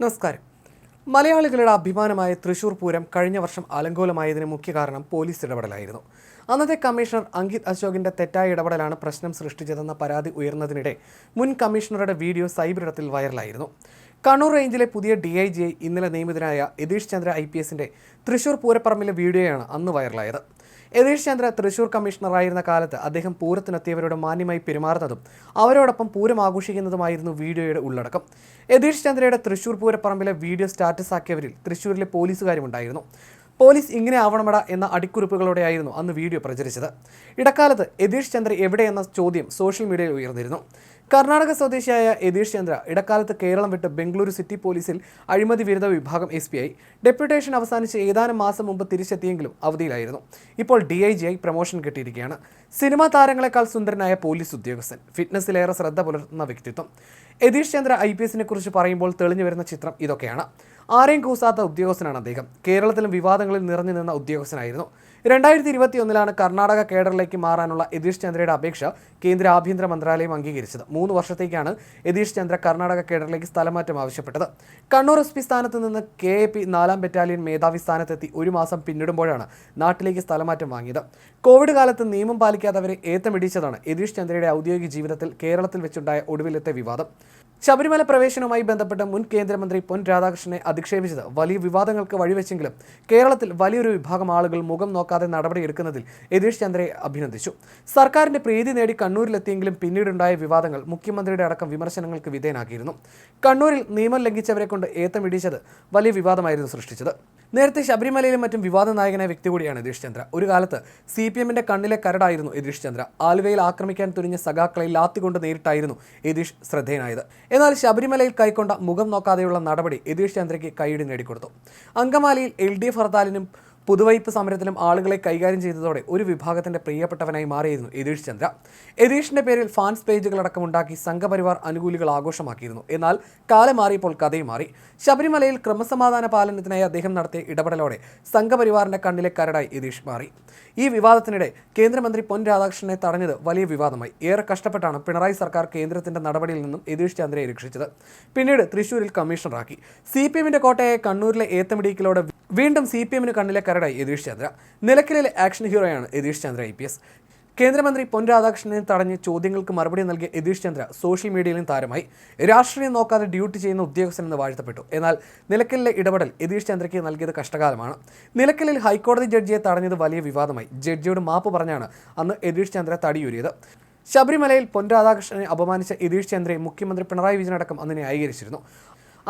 നമസ്കാരം. മലയാളികളുടെ അഭിമാനമായ തൃശൂർ പൂരം കഴിഞ്ഞ വർഷം അലങ്കോലമായതിന് മുഖ്യ കാരണം പോലീസ് ഇടപെടലായിരുന്നു. അന്നത്തെ കമ്മീഷണർ അങ്കിത് അശോകിന്റെ തെറ്റായ ഇടപെടലാണ് പ്രശ്നം സൃഷ്ടിച്ചതെന്ന പരാതി ഉയർന്നതിനിടെ മുൻ കമ്മീഷണറുടെ വീഡിയോ സൈബറിടത്തിൽ വൈറലായിരുന്നു. കണ്ണൂർ റേഞ്ചിലെ പുതിയ DIG ഇന്നലെ നിയമിതനായ യതീഷ് ചന്ദ്ര IPSന്റെ തൃശൂർ പൂരപ്പറമ്പിലെ വീഡിയോയാണ് അന്ന് വൈറലായത്. യതീഷ് ചന്ദ്ര തൃശൂർ കമ്മീഷണറായിരുന്ന കാലത്ത് അദ്ദേഹം പൂരത്തിനെത്തിയവരോട് മാന്യമായി പെരുമാറുന്നതും അവരോടൊപ്പം പൂരം ആഘോഷിക്കുന്നതുമായിരുന്നു വീഡിയോയുടെ ഉള്ളടക്കം. യതീഷ് ചന്ദ്രയുടെ തൃശൂർ പൂരപ്പറമ്പിലെ വീഡിയോ സ്റ്റാറ്റസ് ആക്കിയവരിൽ തൃശൂരിലെ പോലീസുകാരുമുണ്ടായിരുന്നു. പോലീസ് ഇങ്ങനെ ആവണമട എന്ന അടിക്കുറിപ്പുകളോടെയായിരുന്നു അന്ന് വീഡിയോ പ്രചരിച്ചത്. ഇടക്കാലത്ത് യതീഷ് ചന്ദ്ര എവിടെയെന്ന ചോദ്യം സോഷ്യൽ മീഡിയയിൽ ഉയർന്നിരുന്നു. കർണാടക സ്വദേശിയായ യതീഷ് ചന്ദ്ര ഇടക്കാലത്ത് കേരളം വിട്ട് ബംഗളൂരു സിറ്റി പോലീസിൽ അഴിമതി വിരുദ്ധ വിഭാഗം SP ആയി ഡെപ്യൂട്ടേഷൻ അവസാനിച്ച് ഏതാനും മാസം മുമ്പ് തിരിച്ചെത്തിയെങ്കിലും അവധിയിലായിരുന്നു. ഇപ്പോൾ DIG ആയി പ്രമോഷൻ കിട്ടിയിരിക്കുകയാണ്. സിനിമാ താരങ്ങളെക്കാൾ സുന്ദരനായ പോലീസ് ഉദ്യോഗസ്ഥൻ, ഫിറ്റ്നസിലേറെ ശ്രദ്ധ പുലർത്തുന്ന വ്യക്തിത്വം. യതീഷ് ചന്ദ്ര IPSനെ കുറിച്ച് പറയുമ്പോൾ തെളിഞ്ഞു വരുന്ന ചിത്രം ഇതൊക്കെയാണ്. ആരെയും കൂസാത്ത ഉദ്യോഗസ്ഥനാണ് അദ്ദേഹം. കേരളത്തിലും വിവാദങ്ങളിൽ നിറഞ്ഞു നിന്ന ഉദ്യോഗസ്ഥനായിരുന്നു. 2021 കർണാടക കേഡറിലേക്ക് മാറാനുള്ള യതീഷ് ചന്ദ്രയുടെ അപേക്ഷ കേന്ദ്ര ആഭ്യന്തര മന്ത്രാലയം അംഗീകരിച്ചത്. 3 വർഷത്തേക്കാണ് യതീഷ് ചന്ദ്ര കർണാടക കേഡറിലേക്ക് സ്ഥലമാറ്റം ആവശ്യപ്പെട്ടത്. കണ്ണൂർ SP സ്ഥാനത്ത് നിന്ന് KAP 4ാം ബറ്റാലിയൻ മേധാവി സ്ഥാനത്തെത്തി 1 മാസം പിന്നിടുമ്പോഴാണ് നാട്ടിലേക്ക് സ്ഥലമാറ്റം വാങ്ങിയത്. കോവിഡ് കാലത്ത് നിയമം പാലിക്കാത്തവരെ ഏത്തമിടിച്ചതാണ് യതീഷ് ചന്ദ്രയുടെ ഔദ്യോഗിക ജീവിതത്തിൽ കേരളത്തിൽ വെച്ചുണ്ടായ ഒടുവിലത്തെ വിവാദം. ശബരിമല പ്രവേശനവുമായി ബന്ധപ്പെട്ട് മുൻ കേന്ദ്രമന്ത്രി പൊൻ രാധാകൃഷ്ണനെ അധിക്ഷേപിച്ചത് വലിയ വിവാദങ്ങൾക്ക് വഴിവെച്ചെങ്കിലും കേരളത്തിൽ വലിയൊരു വിഭാഗം ആളുകൾ മുഖം നോക്കാതെ നടപടിയെടുക്കുന്നതിൽ യതീഷ് ചന്ദ്രയെ അഭിനന്ദിച്ചു. സർക്കാരിന്റെ പ്രീതി നേടി കണ്ണൂരിലെത്തിയെങ്കിലും പിന്നീടുണ്ടായ വിവാദങ്ങൾ മുഖ്യമന്ത്രിയുടെ അടക്കം വിമർശനങ്ങൾക്ക് വിധേയനാക്കിയിരുന്നു. കണ്ണൂരിൽ നിയമം ലംഘിച്ചവരെ കൊണ്ട് ഏത്തമിടിച്ചത് വലിയ വിവാദമായിരുന്നു സൃഷ്ടിച്ചത്. നേരത്തെ ശബരിമലയിലും മറ്റും വിവാദ നായകനായ വ്യക്തി കൂടിയാണ് യതീഷ് ചന്ദ്ര. ഒരു കാലത്ത് CPMന്റെ കണ്ണിലെ കരടായിരുന്നു യതീഷ് ചന്ദ്ര. ആലുവയിൽ ആക്രമിക്കാൻ തുനിഞ്ഞ സഖാക്കളെ ലാത്തികൊണ്ട് നേരിട്ടായിരുന്നു യതീഷ് ശ്രദ്ധേയനായത്. എന്നാൽ ശബരിമലയിൽ കൈക്കൊണ്ട മുഖം നോക്കാതെയുള്ള നടപടി യതീഷ് ചന്ദ്രയ്ക്ക് കൈയ്യടി നേടിക്കൊടുത്തു. അങ്കമാലിയിൽ LDF ഹർത്താലിനും പുതുവൈപ്പ് സമരത്തിലും ആളുകളെ കൈകാര്യം ചെയ്തതോടെ ഒരു വിഭാഗത്തിന്റെ പ്രിയപ്പെട്ടവനായി മാറിയിരുന്നു യതീഷ് ചന്ദ്ര. യതീഷിന്റെ പേരിൽ ഫാൻസ് പേജുകളടക്കം ഉണ്ടാക്കി സംഘപരിവാർ അനുകൂലികൾ ആഘോഷമാക്കിയിരുന്നു. എന്നാൽ കാലം മാറിയപ്പോൾ കഥയും മാറി. ശബരിമലയിൽ ക്രമസമാധാന പാലനത്തിനായി അദ്ദേഹം നടത്തിയ ഇടപെടലോടെ സംഘപരിവാറിന്റെ കണ്ണിലെ കരടായി യതീഷ് മാറി. ഈ വിവാദത്തിനിടെ കേന്ദ്രമന്ത്രി പൊൻ രാധാകൃഷ്ണനെ തടഞ്ഞത് വലിയ വിവാദമായി. ഏറെ കഷ്ടപ്പെട്ടാണ് പിണറായി സർക്കാർ കേന്ദ്രത്തിന്റെ നടപടിയിൽ നിന്നും യതീഷ് ചന്ദ്രയെ രക്ഷിച്ചത്. പിന്നീട് തൃശൂരിൽ കമ്മീഷണറാക്കി. CPMന്റെ കോട്ടയായ കണ്ണൂരിലെ ഏത്തമിടിക്കലോടെ വീണ്ടും CPMന് കണ്ണിലെ കരടായി യതീഷ് ചന്ദ്ര. നിലയ്ക്കലിലെ ആക്ഷൻ ഹീറോയാണ് യതീഷ് ചന്ദ്ര IPS. കേന്ദ്രമന്ത്രി പൊൻ രാധാകൃഷ്ണനെ തടഞ്ഞ് ചോദ്യങ്ങൾക്ക് മറുപടി നൽകിയ യതീഷ് ചന്ദ്ര സോഷ്യൽ മീഡിയയിലും താരമായി. രാഷ്ട്രീയം നോക്കാതെ ഡ്യൂട്ടി ചെയ്യുന്ന ഉദ്യോഗസ്ഥനെന്ന് വാഴ്ത്തപ്പെട്ടു. എന്നാൽ നിലയ്ക്കലിലെ ഇടപെടൽ യതീഷ് ചന്ദ്രയ്ക്ക് നൽകിയത് കഷ്ടകാലമാണ്. നിലയ്ക്കലിൽ ഹൈക്കോടതി ജഡ്ജിയെ തടഞ്ഞത് വലിയ വിവാദമായി. ജഡ്ജിയോട് മാപ്പ് പറഞ്ഞാണ് അന്ന് യതീഷ് ചന്ദ്ര തടിയൂരിയത്. ശബരിമലയിൽ പൊൻ രാധാകൃഷ്ണനെ അപമാനിച്ച യതീഷ് ചന്ദ്രയെ മുഖ്യമന്ത്രി പിണറായി വിജയനടക്കം അന്ന് ന്യായീകരിച്ചിരുന്നു.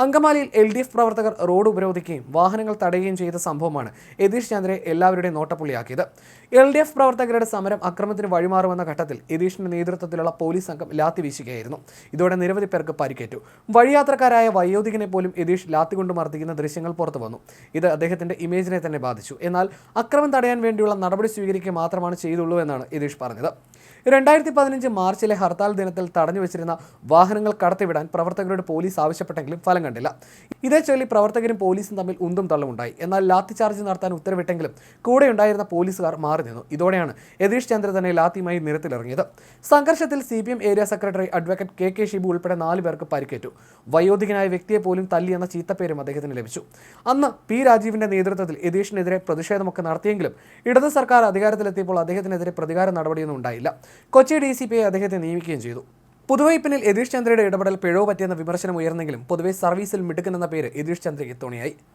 അങ്കമാലിയിൽ LDF പ്രവർത്തകർ റോഡ് ഉപരോധിക്കുകയും വാഹനങ്ങൾ തടയുകയും ചെയ്ത സംഭവമാണ് യതീഷ് ചന്ദ്രയെ എല്ലാവരുടെയും നോട്ടപ്പുള്ളിയാക്കിയത്. LDF പ്രവർത്തകരുടെ സമരം അക്രമത്തിന് വഴിമാറുമെന്ന ഘട്ടത്തിൽ യതീഷിന്റെ നേതൃത്വത്തിലുള്ള പോലീസ് സംഘം ലാത്തി വീശുകയായിരുന്നു. ഇതോടെ നിരവധി പേർക്ക് പരിക്കേറ്റു. വഴിയാത്രക്കാരായ വയോധികനെ പോലും യതീഷ് ലാത്തി കൊണ്ട് മർദ്ദിക്കുന്ന ദൃശ്യങ്ങൾ പുറത്തു വന്നു. ഇത് അദ്ദേഹത്തിന്റെ ഇമേജിനെ തന്നെ ബാധിച്ചു. എന്നാൽ അക്രമം തടയാൻ വേണ്ടിയുള്ള നടപടി സ്വീകരിക്കുക മാത്രമാണ് ചെയ്തുള്ളൂ എന്നാണ് യതീഷ് പറഞ്ഞത്. 2015 മാർച്ചിലെ ഹർത്താൽ ദിനത്തിൽ തടഞ്ഞു വെച്ചിരുന്ന വാഹനങ്ങൾ കടത്തിവിടാൻ പ്രവർത്തകരോട് പോലീസ് ആവശ്യപ്പെട്ടെങ്കിലും ഫലം കണ്ടില്ല. ഇതേ ചൊല്ലി പ്രവർത്തകരും പോലീസും തമ്മിൽ ഉന്തും തള്ളുമുണ്ടായി. എന്നാൽ ലാത്തി ചാർജ് നടത്താൻ ഉത്തരവിട്ടെങ്കിലും കൂടെ ഉണ്ടായിരുന്ന പോലീസുകാർ മാറി നിന്നു. ഇതോടെയാണ് യതീഷ് ചന്ദ്ര തന്നെ ലാത്തിയുമായി നിരത്തിലിറങ്ങിയത്. സംഘർഷത്തിൽ CPM area secretary advocate KK Shibu ഉൾപ്പെടെ 4 പേർക്ക് പരിക്കേറ്റു. വയോധികനായ വ്യക്തിയെ പോലും തല്ലിയെന്ന ചീത്തപ്പേരും അദ്ദേഹത്തിന് ലഭിച്ചു. അന്ന് P രാജീവിന്റെ നേതൃത്വത്തിൽ യതീഷിനെതിരെ പ്രതിഷേധമൊക്കെ നടത്തിയെങ്കിലും ഇടത് സർക്കാർ അധികാരത്തിലെത്തിയപ്പോൾ അദ്ദേഹത്തിനെതിരെ പ്രതികാര നടപടിയൊന്നും ഉണ്ടായില്ല. കൊച്ചി DCP അദ്ദേഹത്തെ നിയമിക്കുകയും ചെയ്തു. പുതുവൈപ്പിനിൽ യതീഷ് ചന്ദ്രയുടെ ഇടപെടൽ പിഴവ് പറ്റിയെന്ന വിമർശനം ഉയർന്നെങ്കിലും പൊതുവെ സർവീസിൽ മിടുക്കൻ എന്ന പേര് യതീഷ് ചന്ദ്രയ്ക്ക് തുണയായി.